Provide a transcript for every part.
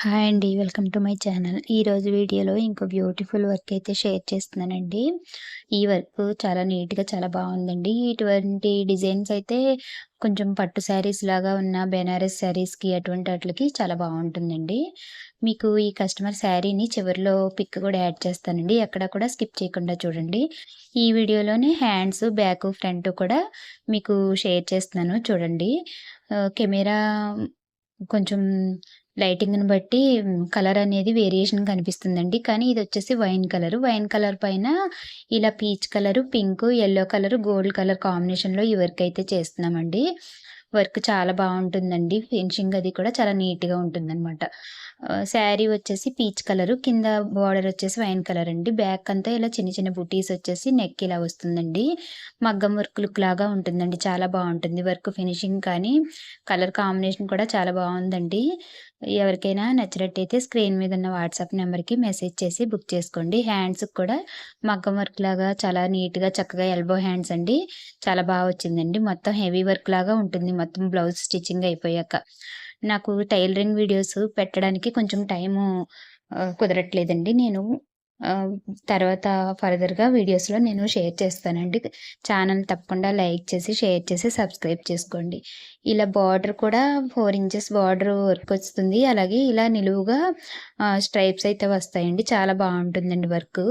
Hi అండి. Welcome to my channel. ఈరోజు వీడియోలో ఇంకో బ్యూటిఫుల్ వర్క్ అయితే షేర్ చేస్తున్నానండి. ఈ వర్క్ చాలా నీట్‌గా చాలా బావుందండి. ఇటువంటి డిజైన్స్ అయితే కొంచెం పట్టు శారీస్ లాగా ఉన్న బెనారస్ శారీస్‌కి అటువంటి ఆటిలకి చాలా బావుంటుందండి. మీకు ఈ కస్టమర్ శారీని చివరిలో పిక్ కూడా యాడ్ చేస్తానండి. ఎక్కడ కూడా స్కిప్ చేయకుండా చూడండి. ఈ వీడియోలోనే హ్యాండ్స్, బ్యాక్, ఫ్రంట్ కూడా మీకు షేర్ చేస్తున్నాను చూడండి. కెమెరా కొంచెం లైటింగ్‌ని బట్టి కలర్ అనేది వేరియేషన్ కనిపిస్తుందండి. కానీ ఇదొచ్చేసి వైన్ కలరు. వైన్ కలర్ పైన ఇలా peach colour, pink, yellow colour, gold colour కాంబినేషన్‌లో ఈ వర్క్ అయితే చేస్తున్నామండి. వర్క్ చాలా బావుంటుందండి. ఫినిషింగ్ అది కూడా చాలా నీట్‌గా ఉంటుందనమాట. శారీ వచ్చేసి పీచ్ కలరు, కింద బోర్డర్ వచ్చేసి వైన్ కలర్ అండి. బ్యాక్ అంతా ఇలా చిన్న చిన్న బుటీస్ వచ్చేసి నెక్ ఇలా వస్తుందండి. మగ్గం వర్క్ లుక్ లాగా ఉంటుందండి. చాలా బావుంటుంది. వర్క్ ఫినిషింగ్ కానీ, కలర్ కాంబినేషన్ కూడా చాలా బావుందండి. ఎవరికైనా నచ్చినట్టయితే స్క్రీన్ మీద ఉన్న వాట్సాప్ నెంబర్‌కి మెసేజ్ చేసి బుక్ చేసుకోండి. హ్యాండ్స్‌కి కూడా మగ్గం వర్క్ లాగా చాలా నీట్‌గా చక్కగా ఎల్బో హ్యాండ్స్ అండి. చాలా వచ్చిందండి. మొత్తం హెవీ వర్క్ లాగా ఉంటుంది. మొత్తం బ్లౌజ్ స్టిచ్చింగ్ అయిపోయాక. నాకు టైలరింగ్ వీడియోస్ పెట్టడానికి కొంచెం టైము కుదరట్లేదండి. నేను ఆహ్, తర్వాత ఫర్దర్‌గా వీడియోస్‌లో నేను షేర్ చేస్తానండి. ఛానల్ తప్పకుండా లైక్ చేసి, షేర్ చేసి, సబ్స్క్రైబ్ చేసుకోండి. ఇలా బార్డర్ కూడా 4 ఇంచెస్ బార్డర్ వర్క్ వస్తుంది. అలాగే ఇలా నిలువుగా స్ట్రైప్స్ అయితే వస్తాయండి. చాలా బావుంటుందండి వర్కు.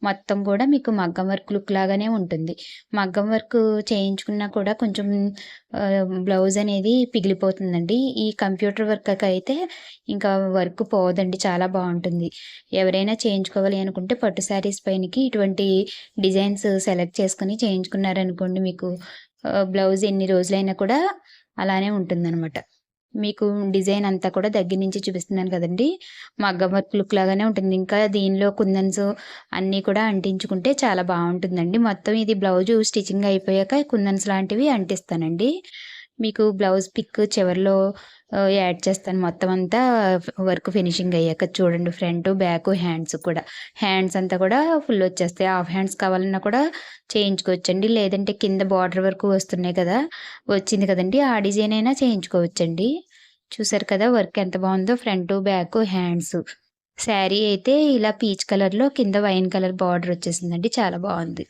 మొత్తం కూడా మీకు మగ్గం వర్క్ లుక్ లాగానే ఉంటుంది. మగ్గం వర్క్ చేయించుకున్నా కూడా కొంచెం బ్లౌజ్ అనేది పిగిలిపోతుందండి. ఈ కంప్యూటర్ వర్క్‌కైతే ఇంకా వర్క్ పోదండి. చాలా బావుంటుంది. ఎవరైనా చేయించుకోవాలి అనుకుంటే పట్టు శారీస్ పైనకి ఇటువంటి డిజైన్స్ సెలెక్ట్ చేసుకొని చేయించుకున్నారనుకోండి మీకు బ్లౌజ్ ఎన్ని రోజులైనా కూడా అలానే ఉంటుందనమాట. మీకు డిజైన్ అంతా కూడా దగ్గర నుంచి చూపిస్తున్నాను కదండీ! మగ్గం వర్క్ లుక్ లాగానే ఉంటుంది. ఇంకా దీనిలో కుందన్స్ అన్నీ కూడా అంటించుకుంటే చాలా బావుంటుందండి. మొత్తం ఇది బ్లౌజు స్టిచ్చింగ్ అయిపోయాక కుందన్స్ లాంటివి అంటిస్తానండి. మీకు బ్లౌజ్ పిక్ చివర్లో యాడ్ చేస్తాను. మొత్తం అంతా వర్క్ ఫినిషింగ్ అయ్యాక చూడండి ఫ్రంటు, బ్యాకు, హ్యాండ్స్ కూడా. హ్యాండ్స్ అంతా కూడా ఫుల్ వచ్చేస్తాయి. హాఫ్ హ్యాండ్స్ కావాలన్నా కూడా చేయించుకోవచ్చండి. లేదంటే కింద బార్డర్ వరకు వస్తున్నాయి కదా! వచ్చింది కదండీ! ఆ డిజైన్ అయినా చేయించుకోవచ్చండి. చూసారు కదా! వర్క్ ఎంత బావుందో ఫ్రంటు, బ్యాకు, హ్యాండ్సు. శారీ అయితే ఇలా పీచ్ కలర్‌లో కింద వైన్ కలర్ బార్డర్ వచ్చేసిందండి. చాలా బావుంది.